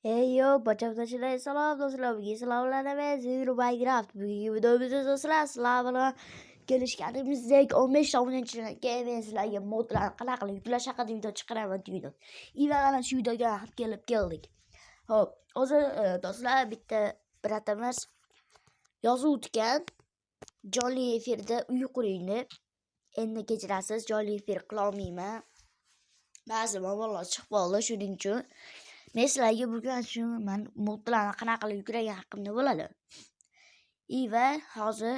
Hey yo, bachatachilar salom do'stlar, bugun salomlarimiz Minecraft. Bugungi videomizda do'stlar sizlar bilan kelishganimizdek 15 ta o'yinchilarga men sizlarga modlarni qanaqa qilib yuklash haqida video chiqaraman dedim. Mana shu videoga ham keldik. Xo'p, hozir do'stlar bitta bratimiz yozib o'tgan jonli efirda uy quringni. Endi kechirasiz, jonli efir qila olmayman. Ba'zi muammolar chiqib qoldi, shuning uchun men sizlarga bugun shu modlarni qanaqa qilib yuklagan haqimda bo'ladi. Va hozir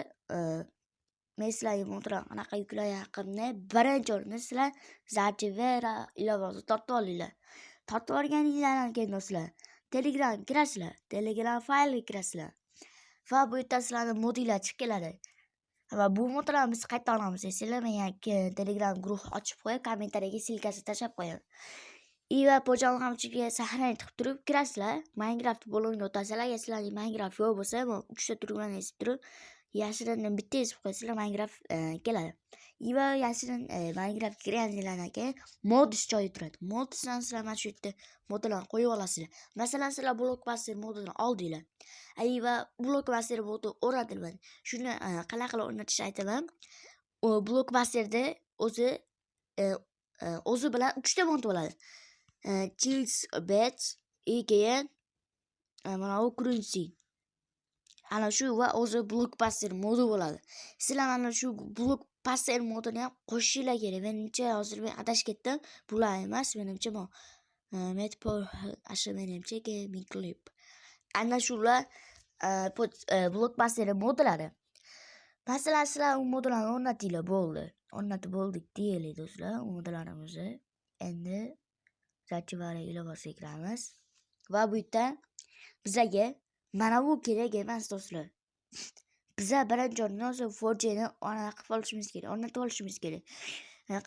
men sizlarga modlarni qanaqa yuklagan haqimda birinchi o'rinda sizlar Zajivera ilovasini tortib olinglar. Tortib olganingizdan keyin do'stlar Telegramga kirasizlar. Telegram faylga kirasizlar. Va bu yerda sizlarning modinglar chiqib keladi. Va bu modlarni biz qayta olamiz desanglar, men Telegram guruh ochib qo'yib, kommentariyaga silkasini tashlab qo'yaman. Va po'jani ham ichiga sahranay tiqib turib kirasizlar. Minecraft bo'limini o'tasizlar. Agar sizlarning Minecraft yo'q bo'lsa, 3 ta turiblarni ezib turib, yashirindan bitta ezib qo'ysanglar Minecraft keladi. Va yashirin Minecraft kirganingizdan keyin modis joyi turadi. Modisdan sizlar mana shu yerda modlarni qo'yib olasizlar. Masalan, sizlar blockbuster modini oldinglar. Va blockbuster modi o'rnatilmadi. Shuni qanaqa qilib o'rnatishni aytaman. Blockbusterda o'zi bilan 3 ta mod bo'ladi. Chills bet keyin mana bu currency. Ana shu va o'zi blockbuster modi bo'ladi. Sizlar mana shu blockbuster modini ham qo'shishinglar kerak. Menimcha hozir men adashib ketdim. Bular emas, menimcha bu menimcha gaming clip. Ana shular blockbuster modlari. Masalan, sizlar u modlarni o'rnatinglar, bo'ldi. O'rnatib bo'ldik deylik do'stlar, u modlarimizni. Endi Zajivera ilovasiga kiramiz. Va bu yerda bizga mana bu kerak emas do'stlar. Biza birinchi o'rinda Forjeni qilib olishimiz kerak, o'rnatib olishimiz kerak.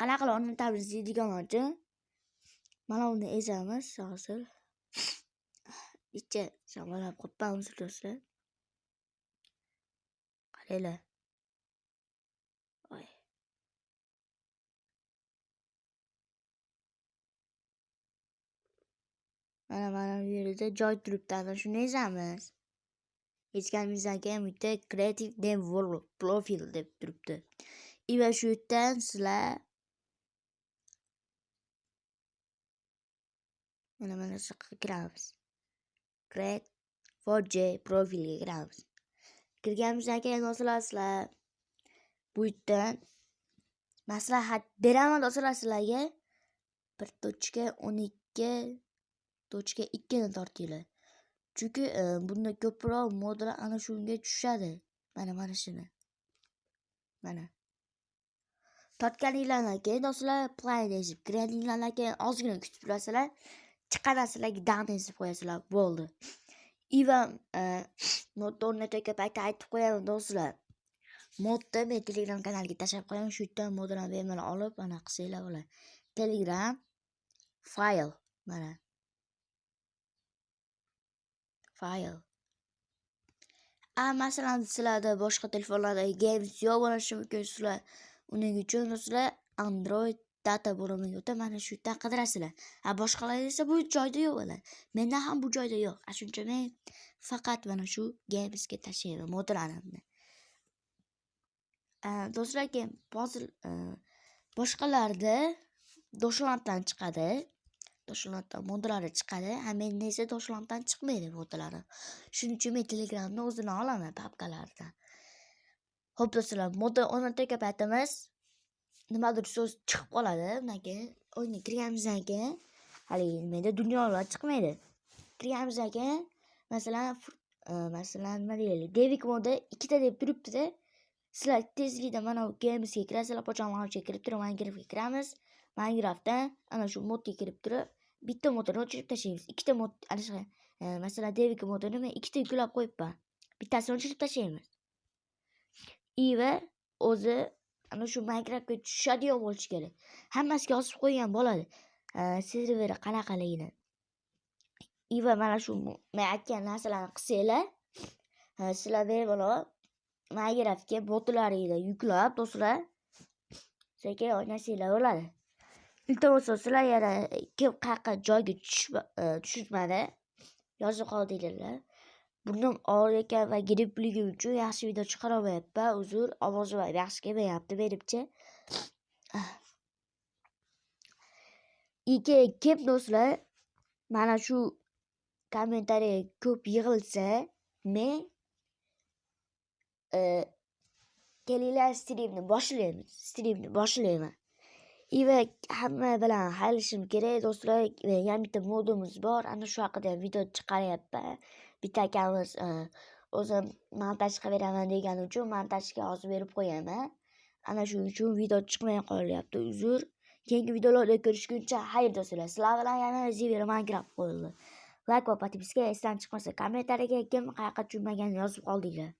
Qanaqa qilib o'rnatamiz deydigan uchun mana uni ezamiz hozir. Ichi shamollab qo'yamiz do'stlar. Qaranglar. Voy. Mana bu yerda joy turibdi, ana shuni ezamiz. Ezganimizdan keyin bu yerda Creative Develop Profil deb turibdi. Va shu yerdan sizlar mana shu kiramiz. Create Forge profilga kiramiz. Kirganimizdan keyin sizlar bu yerdan maslahat beraman do'stlar sizlarga 1.12.2 ni tortinglar. Chunki bunda ko'proq modlar ana shunga tushadi. Mana shuni. Mana. Tortganinglardan keyin do'stlar play deb kirganinglardan keyin ozgina kutib turasizlar. Chiqarasizlarga down ezib qo'yasizlar, bo'ldi. Va modni o'rnatayotgan paytda aytib qo'yaman do'stlar. Modni men Telegram kanaliga tashlab qo'yaman. Shu yerdan modlarni bemalol olib, ana qilsanglar bo'ladi. Telegram file mana. File. Masalan, sizlarda boshqa telefonlarda games yo'q bo'lishi mumkin. Sizlar uning uchun do'stlar Android data bo'limiga o'tib mana shu yerdan qidirasizlar. Boshqalar esa bu joyda yo'q bo'ladi. Menda ham bu joyda yo'q. Shuning uchun men faqat mana shu gamesga tashlayman modlarni. Do'stlar, keyin puzzle boshqalarda Doshlanddan chiqadi. Doshlanddan modlari chiqadi. Menda esa Doshlanddan chiqmaydi modlari. Shuning uchun men Telegramni o'zini olaman papkalardan. Xo'p do'stlar, modni o'rnatayotgan paytimiz nimadir so'z chiqib qoladi. Undan keyin o'yinga kirganimizdan keyin hali menda dunyolar chiqmaydi. Kirganimizdan keyin masalan nima deylik, Devik modi 2 ta deb turibdi-da. Sizlar tezlikda mana bu gamesga kirasizlar, pochonlarga kirib turib Minecraftga kiramiz. Minecraftdan ana shu modga kirib turib bitta modni o'chirib tashlaymiz. 2 ta mod, masalan Devik modini men 2 ta yuklab qo'yibman. Bittasini o'chirib tashlaymiz. Va o'zi ana shu Minecraftga tushadigan bo'lishi kerak. Hammasiga yozib qo'ygan bo'ladi. Serveri qanaqaligini. Va mana shu men aytgan narsalarni qilsanglar, sizlar bemalol Minecraftga botlaringni yuklab do'stlar, sekin o'ynasanglar bo'ladi. Iltimos do'stlar, yana kim qayerqa joyga tushirmadi, yozib qoldinglar. Burnim og'rir ekan va grippligim uchun yaxshi video chiqara olmayapman. Uzr, ovozim ham yaxshi kelmayapti menimcha. Kim do'stlar, mana shu kommentariy ko'p yig'ilsa, men kelinglar streamni boshlayman. Va hamma bilan xayrlashishim kerak do'stlar. Yana bitta modimiz bor. Ana shu haqida video chiqaryapman. Bitta akamiz o'zim montaj qilib degani uchun montajga yozib berib qo'yaman. Ana shuning uchun video chiqmay qolyapti. Uzr. Keyingi videolarda ko'rishguncha xayr do'stlar. Sizlar bilan yana Zivir Minecraft qo'yildi. Like va podpiska esdan chiqmasa, kommentariyaga kim qayerga tushunmaganini yozib qoldinglar.